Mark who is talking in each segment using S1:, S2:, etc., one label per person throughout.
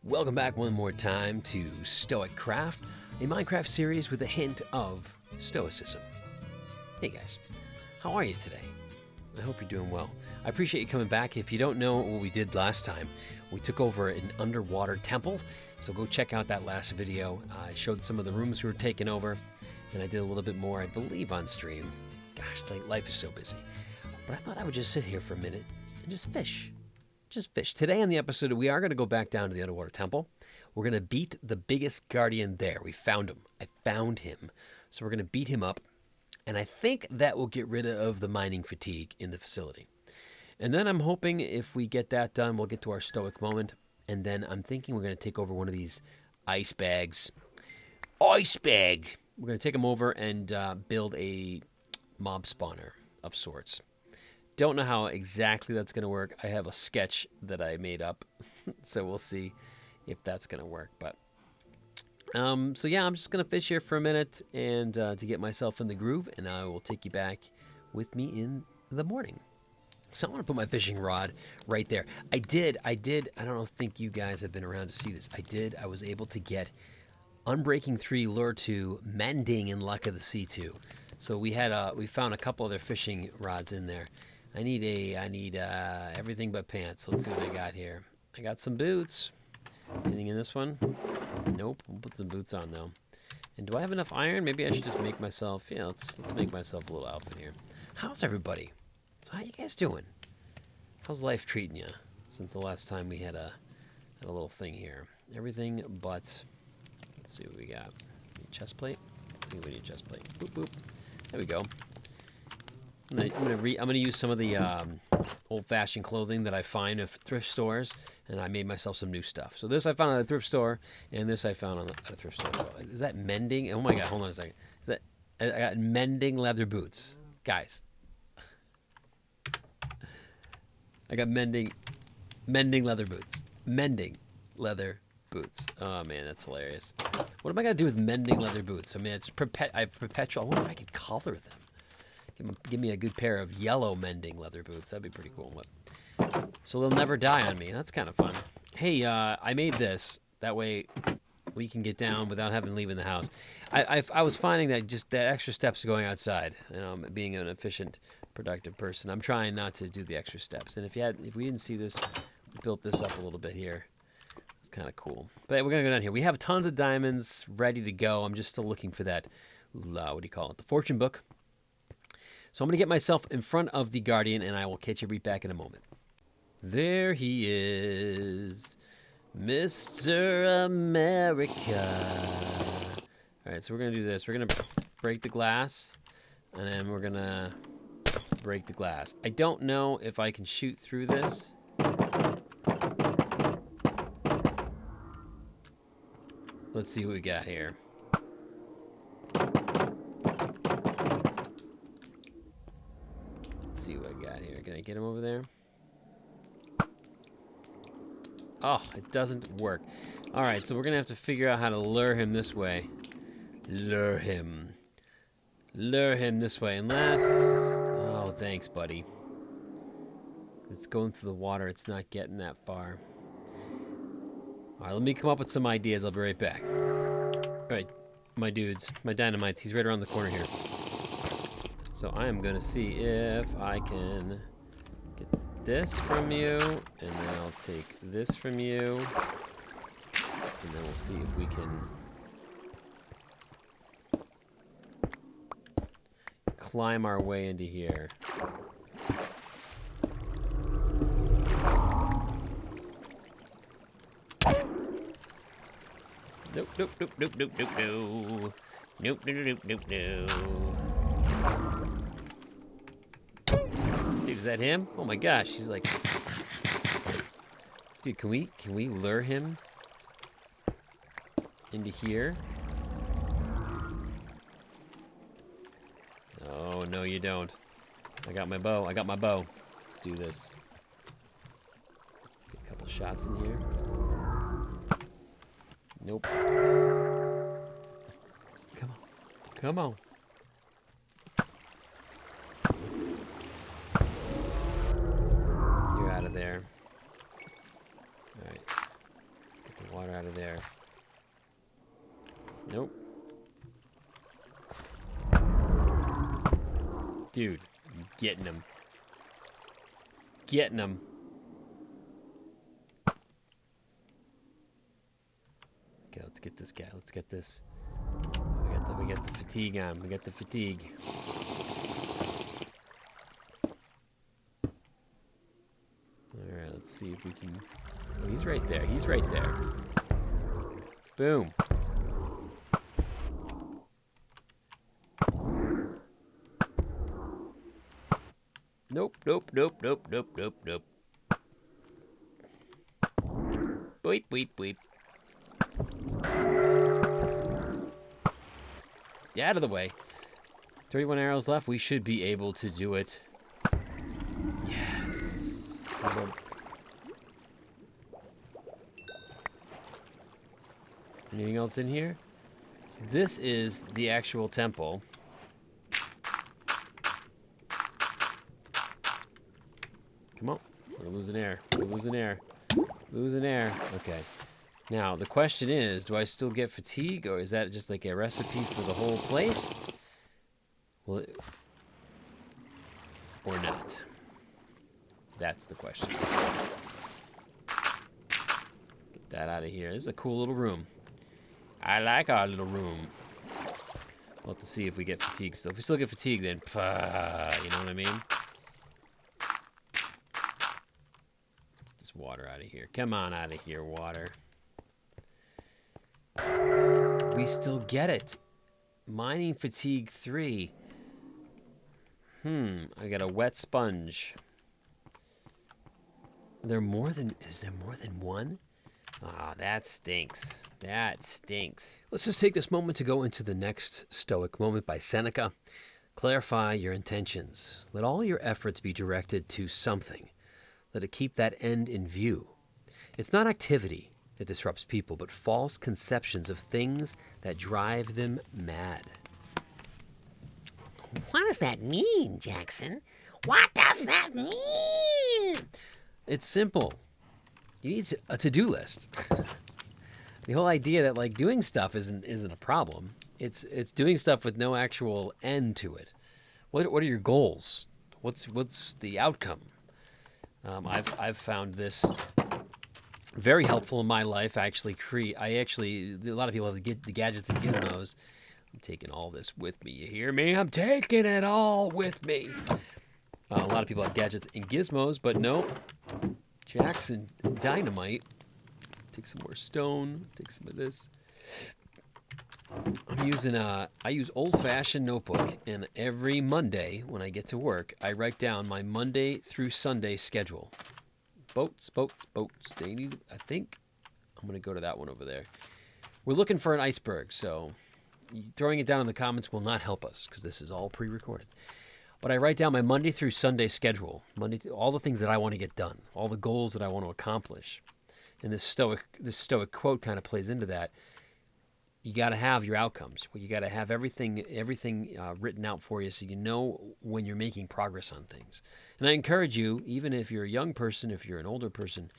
S1: Welcome back one more time to Stoic Craft, a Minecraft series with a hint of stoicism. Hey guys, how are you today? I hope you're doing well. I appreciate you coming back. If you don't know what we did last time, we took over an underwater temple, so go check out that last video. I showed some of the rooms we were taking over, and I did a little bit more, I believe, on stream. Gosh, life is so busy. But I thought I would just sit here for a minute and just fish. Just fish. Today on the episode, we are going to go back down to the underwater temple. We're going to beat the biggest guardian there. We found him. I found him. So we're going to beat him up. And I think that will get rid of the mining fatigue in the facility. And then I'm hoping if we get that done, we'll get to our stoic moment. And then I'm thinking we're going to take over one of these ice bags. Ice bag! We're going to take them over and build a mob spawner of sorts. Don't know how exactly that's going to work. I have a sketch that I made up, so we'll see if that's going to work. But so yeah, I'm just going to fish here for a minute and to get myself in the groove, and I will take you back with me in the morning. So I want to put my fishing rod right there. I don't think you guys have been around to see this. I was able to get Unbreaking 3 Lure 2, Mending, and Luck of the Sea 2. So we found a couple other fishing rods in there. I need everything but pants. Let's see what I got here. I got some boots. Anything in this one? Nope. We'll put some boots on though. And do I have enough iron? Maybe I should just make myself. Yeah, let's make myself a little outfit here. How's everybody? So how you guys doing? How's life treating you since the last time we had a little thing here? Everything but. Let's see what we got. Need a chest plate. I think we need a chest plate. Boop boop. There we go. I'm gonna use some of the old-fashioned clothing that I find at thrift stores, and I made myself some new stuff. So this I found at a thrift store, and this I found at a thrift store. Is that mending? Oh my god! Hold on a second. I got mending leather boots, guys. I got mending leather boots. Mending leather boots. Oh man, that's hilarious. What am I gonna do with mending leather boots? I mean, I have perpetual. I wonder if I could color them. Give me a good pair of yellow mending leather boots. That'd be pretty cool. So they'll never die on me. That's kind of fun. Hey, I made this. That way we can get down without having to leave in the house. I was finding that just that extra steps going outside, being an efficient, productive person, I'm trying not to do the extra steps. And if we didn't see this, we built this up a little bit here. It's kind of cool. But we're going to go down here. We have tons of diamonds ready to go. I'm just still looking for that, what do you call it, the fortune book. So I'm going to get myself in front of the Guardian, and I will catch you right back in a moment. There he is, Mr. America. All right, so we're going to do this. We're going to break the glass, and then we're going to break the glass. I don't know if I can shoot through this. Let's see what we got here. See what I got here. Can I get him over there? Oh, it doesn't work. All right, so we're gonna have to figure out how to lure him this way. Lure him this way. Unless, oh, thanks, buddy. It's going through the water. It's not getting that far. All right, let me come up with some ideas. I'll be right back. All right, my dudes, my dynamites. He's right around the corner here. So I am going to see if I can get this from you, and then I'll take this from you, and then we'll see if we can climb our way into here. Nope, nope, nope, nope, nope, nope, no. Nope, nope, nope, nope, no. Dude, is that him? Oh my gosh, he's like... Dude, can we lure him into here? Oh, no you don't. I got my bow. Let's do this. Get a couple shots in here. Nope. Come on. You're out of there. All right. water out of there. Nope. Dude, I'm getting him. Getting him. Okay, let's get this guy. Let's get this. We got the fatigue on. We got the fatigue. Alright, let's see if we can... Oh, he's right there. He's right there. Boom. Nope, nope, nope, nope, nope, nope, nope. Beep, beep, beep. Get out of the way. 31 arrows left. We should be able to do it. Yes. Anything else in here? So this is the actual temple. Come on. We're losing air. We're losing air. Losing air. Okay. Now, the question is, do I still get fatigue, or is that just like a recipe for the whole place? Will it... Or not? That's the question. Get that out of here. This is a cool little room. I like our little room. We'll have to see if we get fatigue. So if we still get fatigue, then, you know what I mean? Get this water out of here. Come on out of here, water. We still get it. Mining fatigue 3. I got a wet sponge. Is there more than one? Ah, that stinks. That stinks. Let's just take this moment to go into the next Stoic moment by Seneca. Clarify your intentions. Let all your efforts be directed to something. Let it keep that end in view. It's not activity that disrupts people, but false conceptions of things that drive them mad.
S2: What does that mean, Jackson? What does that mean?
S1: It's simple. You need a to-do list. The whole idea that like doing stuff isn't a problem. It's doing stuff with no actual end to it. What are your goals? What's the outcome? I've found this very helpful in my life. A lot of people have the gadgets and gizmos. I'm taking all this with me. You hear me? I'm taking it all with me. A lot of people have gadgets and gizmos, but no. Jackson dynamite. Take some more stone. Take some of this. I use old-fashioned notebook, and every Monday when I get to work, I write down my Monday through Sunday schedule. Boats. I think I'm going to go to that one over there. We're looking for an iceberg, so throwing it down in the comments will not help us because this is all pre-recorded. But I write down my Monday through Sunday schedule, all the things that I want to get done, all the goals that I want to accomplish. And this Stoic quote kind of plays into that. You got to have your outcomes. You got to have everything written out for you so you know when you're making progress on things. And I encourage you, even if you're a young person, if you're an older person,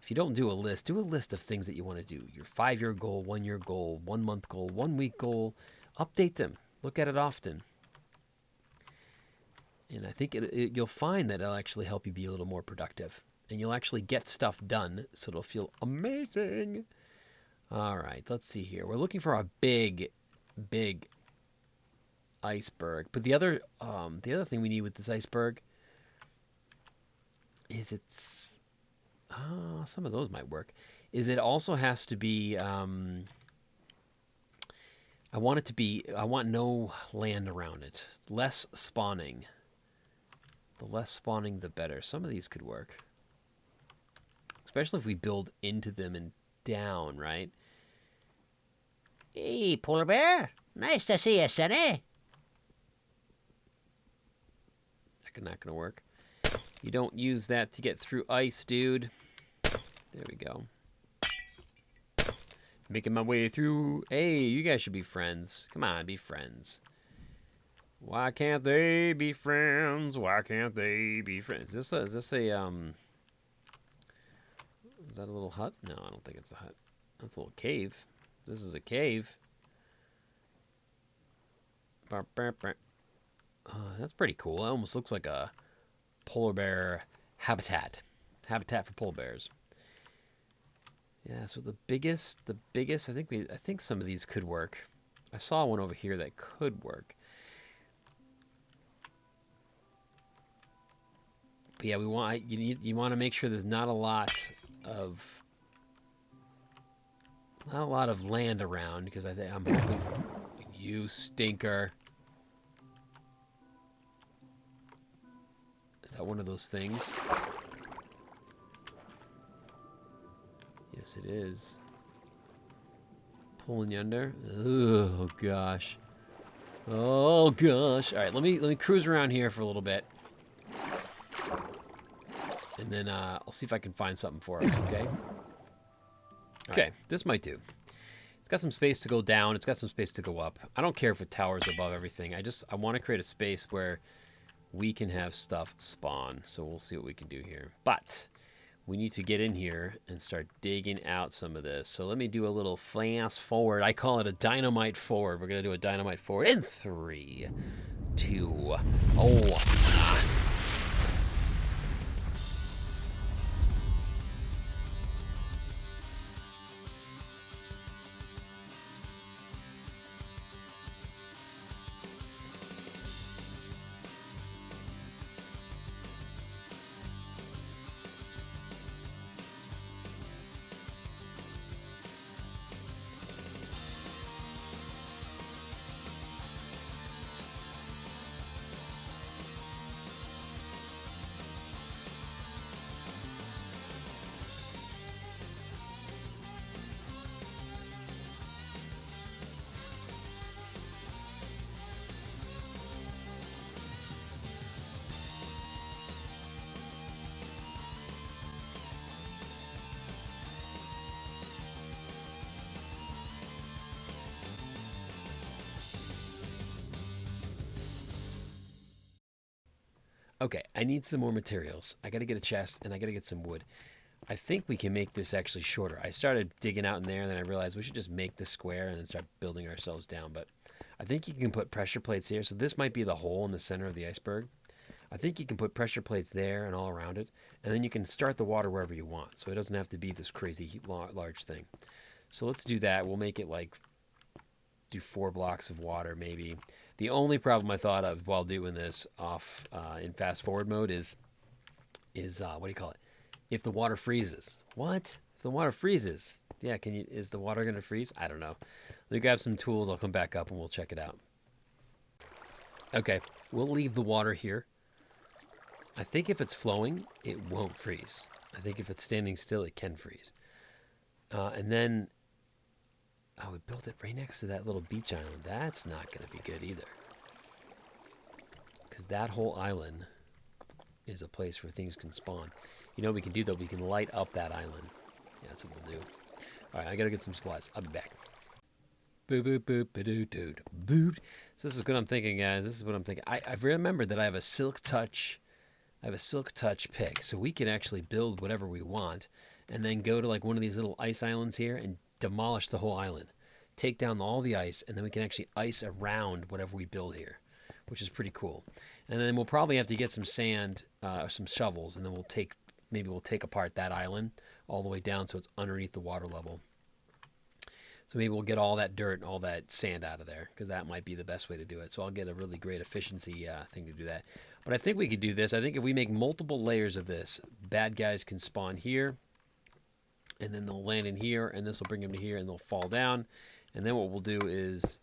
S1: if you don't do a list of things that you want to do. Your 5-year goal, 1-year goal, 1-month goal, 1-week goal. Update them. Look at it often. And I think you'll find that it'll actually help you be a little more productive. And you'll actually get stuff done, so it'll feel amazing. All right, let's see here. We're looking for a big iceberg. But the other thing we need with this iceberg is some of those might work. Is it also has to be I want no land around it. Less spawning. The less spawning, the better. Some of these could work. Especially if we build into them and down, right?
S2: Hey, polar bear. Nice to see you, Sonny.
S1: That's not going to work. You don't use that to get through ice, dude. There we go. Making my way through. Hey, you guys should be friends. Come on, be friends. Why can't they be friends? Why can't they be friends? Is this a is that a little hut? No, I don't think it's a hut. That's a little cave. This is a cave. That's pretty cool. It almost looks like a polar bear habitat. Habitat for polar bears. Yeah, so the biggest, I think some of these could work. I saw one over here that could work. But yeah, you want to make sure there's not a lot of land around, because I'm hoping you stinker. Is that one of those things? Yes, it is. Pulling you under. Oh gosh. Oh gosh. All right, let me cruise around here for a little bit, and then I'll see if I can find something for us. Okay. Okay, this might do. It's got some space to go down. It's got some space to go up. I don't care if it towers above everything. I want to create a space where we can have stuff spawn. So we'll see what we can do here. But we need to get in here and start digging out some of this. So let me do a little fast forward. I call it a dynamite forward. We're going to do a dynamite forward in 3, 2, 1. Okay, I need some more materials. I gotta get a chest, and I gotta get some wood. I think we can make this actually shorter. I started digging out in there, and then I realized we should just make this square and then start building ourselves down. But I think you can put pressure plates here. So this might be the hole in the center of the iceberg. I think you can put pressure plates there and all around it, and then you can start the water wherever you want. So it doesn't have to be this crazy large thing. So let's do that. We'll make it like, do 4 blocks of water maybe. The only problem I thought of while doing this off in fast forward mode is what do you call it? If the water freezes. What? If the water freezes? Yeah, is the water gonna freeze? I don't know. Let me grab some tools. I'll come back up and we'll check it out. Okay, we'll leave the water here. I think if it's flowing, it won't freeze. I think if it's standing still, it can freeze. And then, we built it right next to that little beach island. That's not going to be good either. Because that whole island is a place where things can spawn. You know what we can do, though? We can light up that island. Yeah, that's what we'll do. All right, I got to get some supplies. I'll be back. Boop, boop, boop, ba-doo, doo, boop. So this is what I'm thinking, guys. This is what I'm thinking. I've remembered that I have a silk touch. I have a silk touch pick. So we can actually build whatever we want and then go to like one of these little ice islands here and demolish the whole island, take down all the ice, and then we can actually ice around whatever we build here, which is pretty cool. And then we'll probably have to get some sand, or some shovels, and then we'll take apart that island all the way down so it's underneath the water level. So maybe we'll get all that dirt and all that sand out of there, because that might be the best way to do it. So I'll get a really great efficiency thing to do that. But I think we could do this. I think if we make multiple layers of this, bad guys can spawn here, and then they'll land in here, and this will bring them to here, and they'll fall down. And then what we'll do is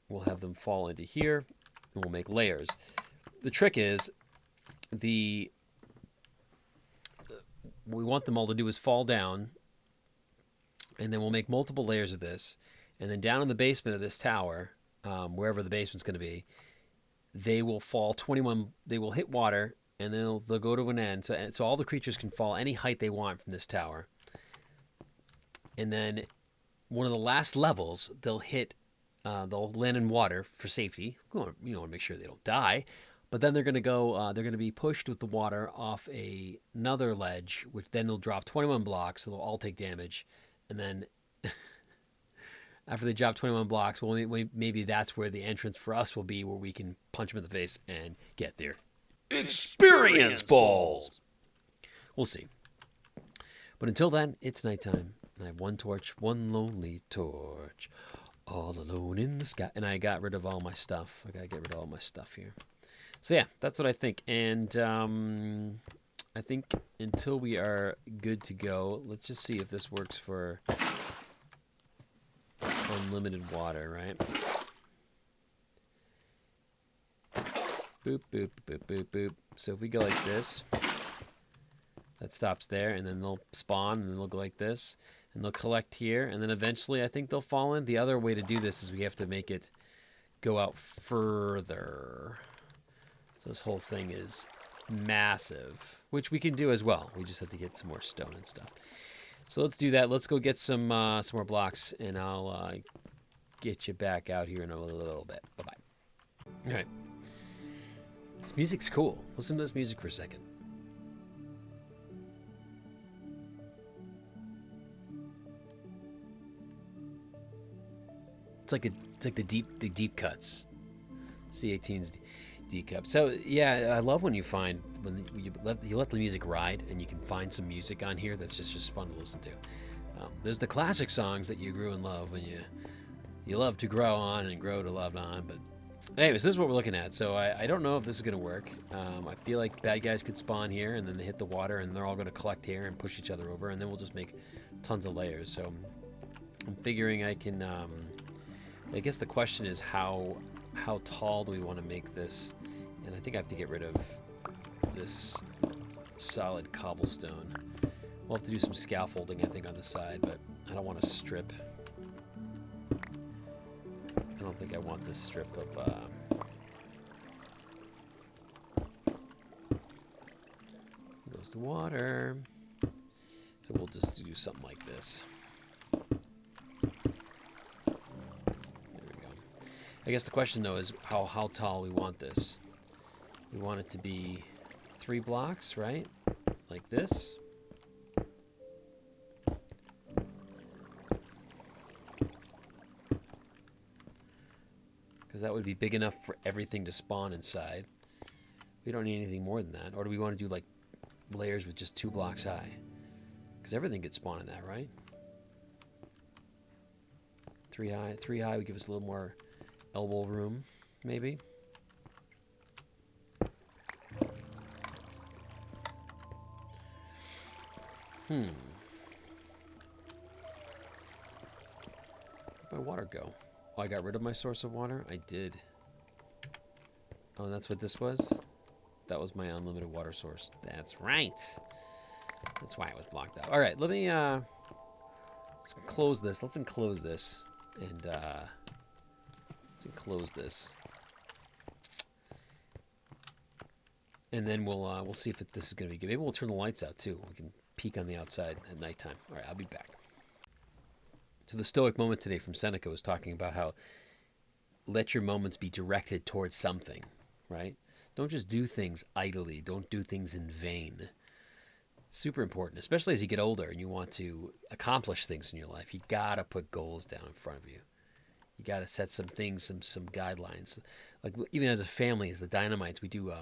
S1: we'll have them fall into here, and we'll make layers. The trick is we want them all to do is fall down, and then we'll make multiple layers of this. And then down in the basement of this tower, wherever the basement's going to be, they will fall 21, they will hit water, and then they'll go to an end. So all the creatures can fall any height they want from this tower. And then one of the last levels, they'll land in water for safety. You want to make sure they don't die. But then they're going to go, they're going to be pushed with the water off another ledge, which then they'll drop 21 blocks, so they'll all take damage. And then after they drop 21 blocks, well, maybe that's where the entrance for us will be, where we can punch them in the face and get their experience balls. We'll see. But until then, it's nighttime. And I have one torch, one lonely torch, all alone in the sky. And I got rid of all my stuff. I got to get rid of all my stuff here. So yeah, that's what I think. And I think until we are good to go, let's just see if this works for unlimited water, right? Boop, boop, boop, boop, boop. So if we go like this, that stops there, and then they'll spawn, and then they'll go like this, and they'll collect here, and then eventually I think they'll fall in. The other way to do this is we have to make it go out further. So this whole thing is massive, which we can do as well. We just have to get some more stone and stuff. So let's do that. Let's go get some more blocks, and I'll get you back out here in a little bit. Bye-bye. All right. This music's cool. Listen to this music for a second. It's like the deep cuts. C18's deep cuts. So yeah, I love when you find when you let the music ride, and you can find some music on here that's just fun to listen to. There's the classic songs that you grew and love when you love to grow on and grow to love on. But anyways, this is what we're looking at. So I don't know if this is gonna work. I feel like bad guys could spawn here, and then they hit the water, and they're all gonna collect here and push each other over, and then we'll just make tons of layers. So I'm figuring I can. I guess the question is how tall do we want to make this? And I think I have to get rid of this solid cobblestone. We'll have to do some scaffolding, I think, on the side, but I don't want to strip. I don't think I want this strip of... Goes the water. So we'll just do something like this. I guess the question, though, is how tall we want this. We want it to be 3 blocks, right? Like this. Because that would be big enough for everything to spawn inside. We don't need anything more than that. Or do we want to do, like, layers with just 2 blocks high? Because everything could spawn in that, right? 3 high. 3 high would give us a little more... elbow room, maybe. Where'd my water go? Oh, I got rid of my source of water? I did. Oh, and that's what this was? That was my unlimited water source. That's right. That's why it was blocked out. All right, let me, let's close this. Let's enclose this. And, close this, and then we'll see if this is going to be good. Maybe we'll turn the lights out too. We can peek on the outside at nighttime. All right, I'll be back. So the Stoic moment today from Seneca was talking about how let your moments be directed towards something, right? Don't just do things idly. Don't do things in vain. It's super important, especially as you get older and you want to accomplish things in your life. You gotta put goals down in front of you. You got to set some things, some guidelines. Like even as a family, as the Dynamites, we do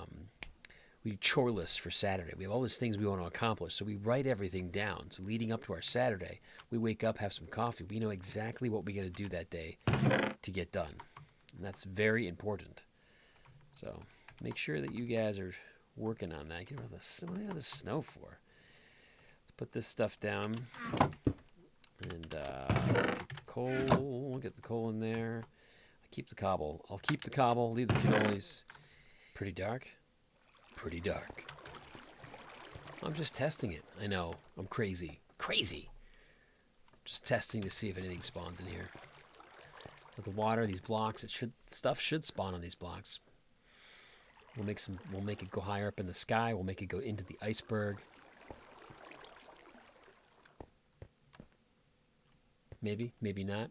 S1: chore lists for Saturday. We have all these things we want to accomplish, so we write everything down. So leading up to our Saturday, we wake up, have some coffee. We know exactly what we got to do that day to get done, and that's very important. So make sure that you guys are working on that. Get rid of the what do you have the snow for? Let's put this stuff down and. Coal, get the coal in there. I keep the cobble. I'll keep the cobble, leave the cannolis. Pretty dark? Pretty dark. I'm just testing it. I know. I'm crazy. Crazy. Just testing to see if anything spawns in here. With the water, these blocks, stuff should spawn on these blocks. We'll make it go higher up in the sky. We'll make it go into the iceberg. Maybe, maybe not.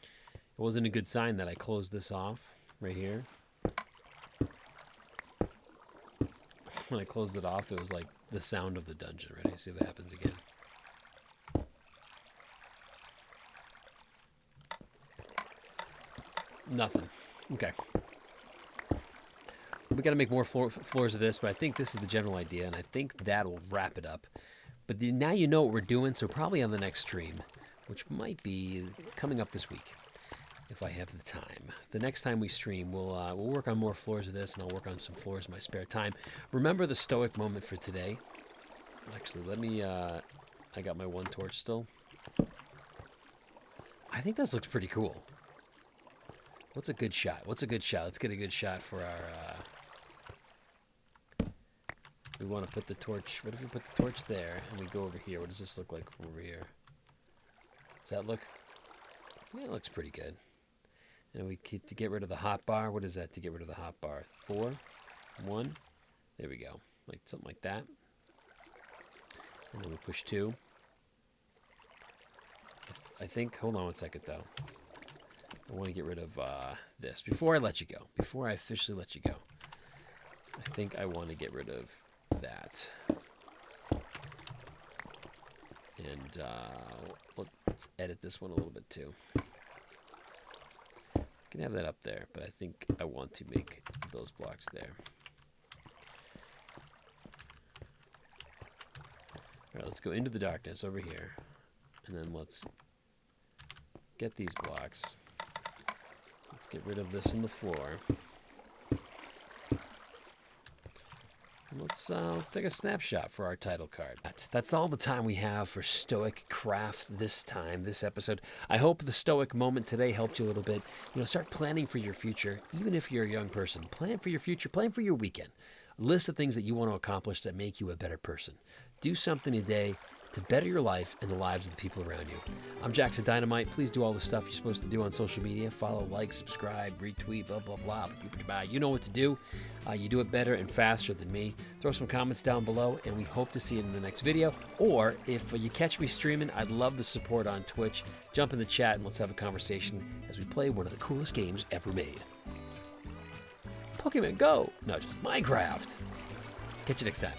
S1: It wasn't a good sign that I closed this off right here. when I closed it off, it was like the sound of the dungeon. Ready? See if it happens again. Nothing. Okay. We got to make more floors of this, but I think this is the general idea, and I think that'll wrap it up. But now you know what we're doing, so probably on the next stream, which might be coming up this week, if I have the time. The next time we stream, we'll work on more floors of this, and I'll work on some floors in my spare time. Remember the Stoic moment for today? Actually, let me... I got my one torch still. I think this looks pretty cool. What's a good shot? What's a good shot? Let's get a good shot for our... We want to put the torch... What if we put the torch there, and we go over here? What does this look like from over here? Does that look... Yeah, it looks pretty good. And we keep to get rid of the hot bar. What is that to get rid of the hot bar? 4, 1. There we go. Like something like that. And then we push 2. I think... Hold on one second, though. I want to get rid of this. Before I let you go. Before I officially let you go. I think I want to get rid of that. And let's edit this one a little bit too. I can have that up there, but I think I want to make those blocks there. All right, let's go into the darkness over here. And then let's get these blocks. Let's get rid of this in the floor. Let's take a snapshot for our title card. That's all the time we have for Stoic Craft this time, this episode. I hope the Stoic moment today helped you a little bit. You know, start planning for your future, even if you're a young person. Plan for your future. Plan for your weekend. List the things that you want to accomplish that make you a better person. Do something today to better your life and the lives of the people around you. I'm Jackson Dynamite. Please do all the stuff you're supposed to do on social media. Follow, like, subscribe, retweet, blah, blah, blah. You know what to do. You do it better and faster than me. Throw some comments down below, and we hope to see you in the next video. Or if you catch me streaming, I'd love the support on Twitch. Jump in the chat, and let's have a conversation as we play one of the coolest games ever made. Pokemon Go! No, just Minecraft. Catch you next time.